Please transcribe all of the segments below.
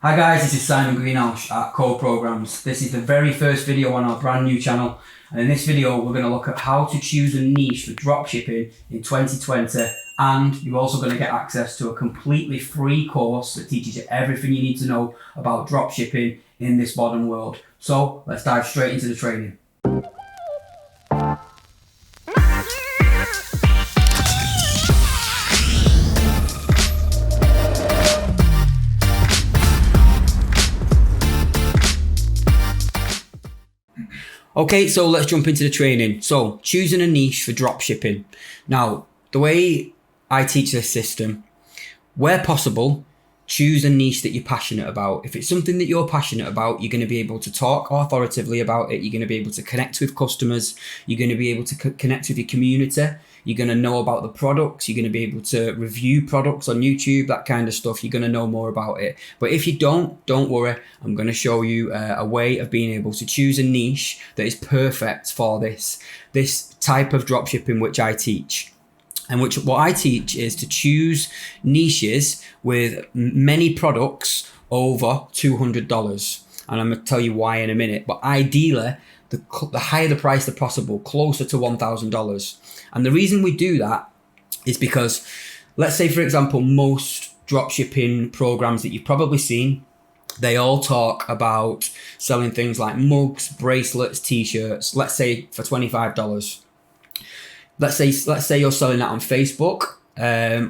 Hi guys, this is Simon Greenhouse at Core Programs. This is the very first video on our brand new channel, and in this video we're going to look at how to choose a niche for dropshipping in 2020, and you're also going to get access to a completely free course that teaches you everything you need to know about dropshipping in this modern world. So let's dive straight into the training. Okay, so let's jump into the training. So choosing a niche for dropshipping. Now, the way I teach this system, where possible, choose a niche that you're passionate about. If it's something that you're passionate about, you're going to be able to talk authoritatively about it. You're going to be able to connect with customers. You're going to be able to connect with your community. You're going to know about the products. You're going to be able to review products on YouTube, that kind of stuff. You're going to know more about it. But if you don't worry. I'm going to show you a way of being able to choose a niche that is perfect for this type of dropshipping which I teach. And what I teach is to choose niches with many products over $200. And I'm going to tell you why in a minute. But ideally, the higher the price the possible, closer to $1,000. And the reason we do that is because, let's say, for example, most dropshipping programs that you've probably seen, they all talk about selling things like mugs, bracelets, t-shirts, let's say for $25. Let's say you're selling that on Facebook.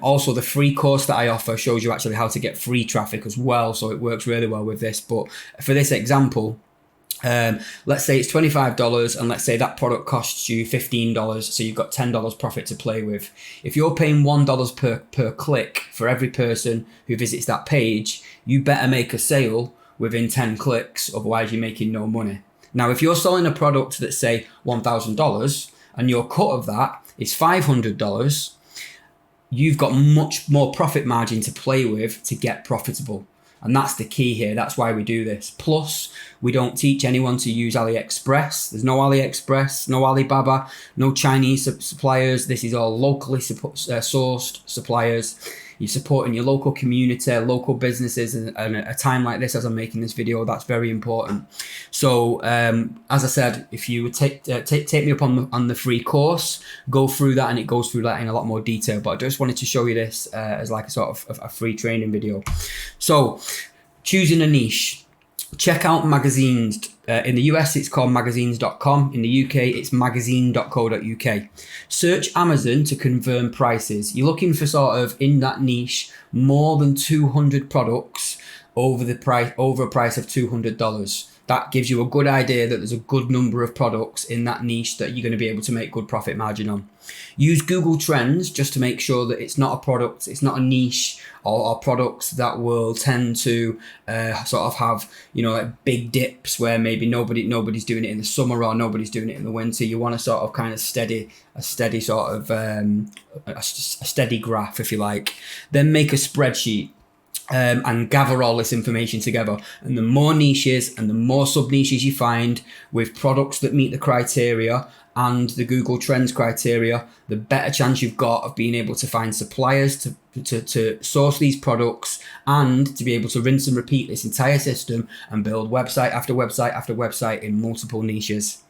Also, the free course that I offer shows you actually how to get free traffic as well. So it works really well with this. But for this example, let's say it's $25 and let's say that product costs you $15. So you've got $10 profit to play with. If you're paying $1 per click for every person who visits that page, you better make a sale within 10 clicks. Otherwise you're making no money. Now, if you're selling a product that's say $1,000 and your cut of that is $500, you've got much more profit margin to play with to get profitable. And that's the key here. That's why we do this. Plus, we don't teach anyone to use Aliexpress. There's no Aliexpress, no Alibaba, no Chinese suppliers. This is all locally sourced suppliers. You're supporting your local community, local businesses, and at a time like this, as I'm making this video, that's very important. So, as I said, if you would take me up on the free course, go through that, and it goes through that in a lot more detail. But I just wanted to show you this as like a sort of a free training video. So, choosing a niche. Check out magazines. In the US, it's called magazines.com. In the UK, it's magazine.co.uk. Search Amazon to confirm prices. You're looking for sort of, in that niche, more than 200 products over a price of $200. That gives you a good idea that there's a good number of products in that niche that you're going to be able to make good profit margin on. Use Google Trends just to make sure that it's not a product, it's not a niche or products that will tend to sort of have, like big dips where maybe nobody's doing it in the summer or nobody's doing it in the winter. You want to sort of kind of a steady sort of a steady graph, if you like. Then make a spreadsheet. And gather all this information together. And the more niches and the more sub-niches you find with products that meet the criteria and the Google Trends criteria, the better chance you've got of being able to find suppliers to source these products and to be able to rinse and repeat this entire system and build website after website after website in multiple niches.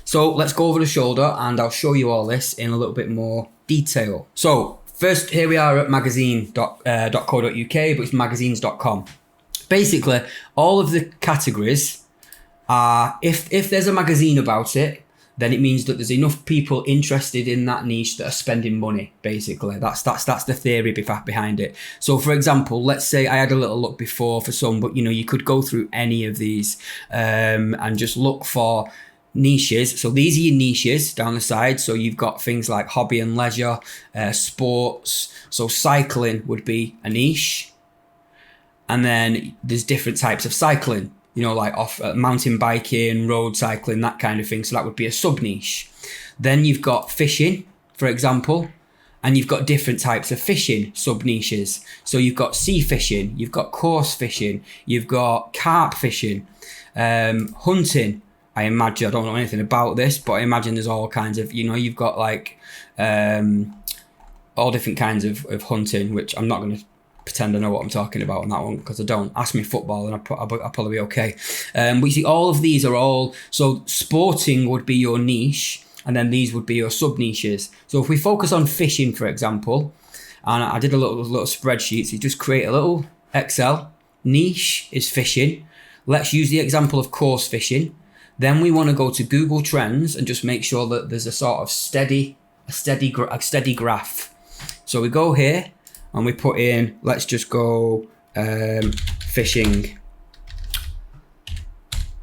So let's go over the shoulder and I'll show you all this in a little bit more detail. So first, here we are at magazine.co.uk, but it's magazines.com. Basically, all of the categories are, if there's a magazine about it, then it means that there's enough people interested in that niche that are spending money, basically. That's the theory behind it. So, for example, let's say I had a little look before for some, but you could go through any of these and just look for niches. So these are your niches down the side. So you've got things like hobby and leisure, sports. So cycling would be a niche. And then there's different types of cycling, like off mountain biking, road cycling, that kind of thing. So that would be a sub niche. Then you've got fishing, for example, and you've got different types of fishing sub niches. So you've got sea fishing, you've got coarse fishing, you've got carp fishing, hunting. I imagine, I don't know anything about this, but I imagine there's all kinds of, you've got like all different kinds of hunting, which I'm not going to pretend I know what I'm talking about on that one, because I don't. Ask me football and I'll probably be okay. But you see, all of these are all, so sporting would be your niche, and then these would be your sub-niches. So if we focus on fishing, for example, and I did a little spreadsheet, so you just create a little Excel. Niche is fishing. Let's use the example of course fishing. Then we want to go to Google Trends and just make sure that there's a sort of steady graph. So we go here and we put in, let's just go fishing.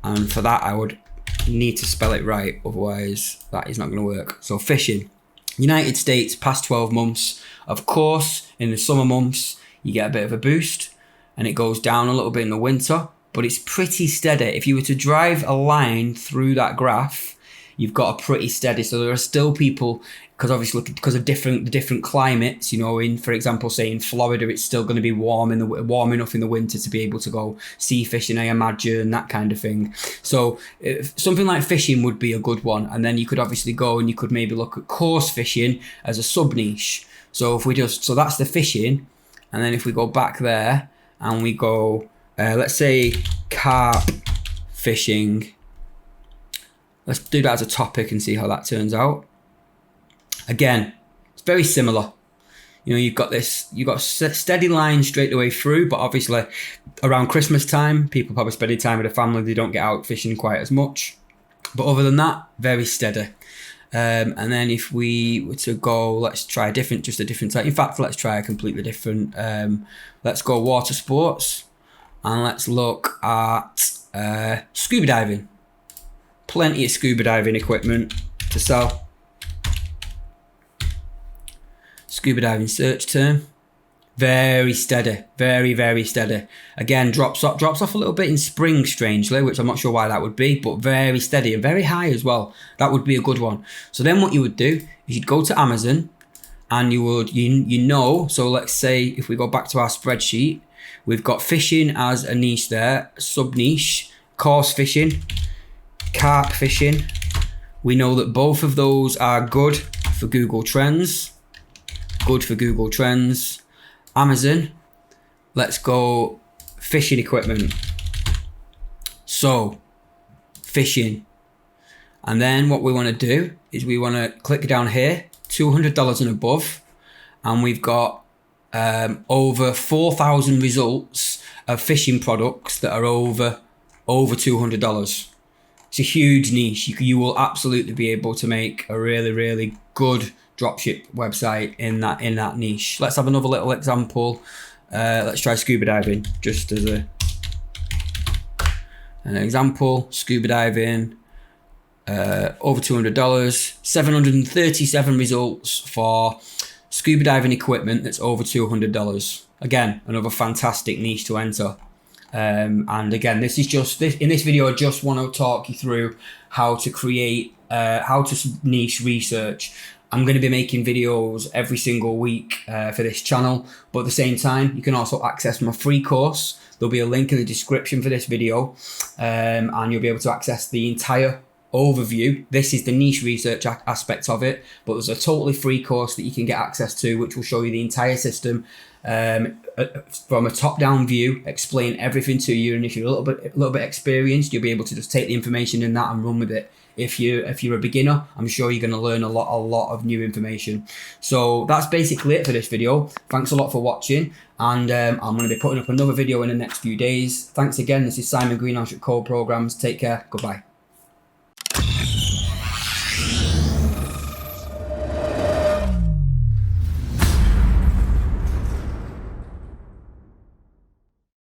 And for that, I would need to spell it right, otherwise that is not going to work. So fishing, United States, past 12 months. Of course, in the summer months, you get a bit of a boost and it goes down a little bit in the winter, but it's pretty steady. If you were to drive a line through that graph, you've got a pretty steady. So there are still people, because obviously because of different climates, you know, in, for example, say in Florida, it's still going to be warm enough in the winter to be able to go sea fishing, I imagine, that kind of thing. So something like fishing would be a good one. And then you could obviously go and you could maybe look at course fishing as a sub niche. So if we so that's the fishing. And then if we go back there and we go, let's say carp fishing. Let's do that as a topic and see how that turns out. Again, it's very similar. You know, you've got a steady line straight the way through, but obviously around Christmas time, people probably spending time with their family, they don't get out fishing quite as much. But other than that, very steady. And then if we were to go, let's try a different type. In fact, let's try a completely different. Let's go water sports, and let's look at scuba diving. Plenty of scuba diving equipment to sell. Scuba diving search term. Very steady, very, very steady. Again, drops off a little bit in spring, strangely, which I'm not sure why that would be, but very steady and very high as well. That would be a good one. So then what you would do is you'd go to Amazon and you would, so let's say if we go back to our spreadsheet, we've got fishing as a niche there, sub niche, course fishing, carp fishing. We know that both of those are good for Google Trends. Good for Google Trends. Amazon, let's go fishing equipment. So, fishing. And then what we want to do is we want to click down here, $200 and above. And we've got over 4,000 results of fishing products that are over $200. It's a huge niche. You will absolutely be able to make a really, really good dropship website in that niche. Let's have another little example. Let's try scuba diving, just as an example. Scuba diving, over $200, 737 results for scuba diving equipment that's over $200. Again, another fantastic niche to enter. And again, this is just in this video, I just want to talk you through how to create, how to niche research. I'm going to be making videos every single week for this channel, but at the same time, you can also access my free course. There'll be a link in the description for this video, and you'll be able to access the entire overview. This is the niche research aspect of it, but there's a totally free course that you can get access to, which will show you the entire system from a top-down view, explain everything to you. And if you're a little bit experienced, you'll be able to just take the information in that and run with it. If you're a beginner, I'm sure you're going to learn a lot of new information. So that's basically it for this video. Thanks a lot for watching, and I'm going to be putting up another video in the next few days. Thanks again. This is Simon Greenhouse at Code Programs. Take care. Goodbye.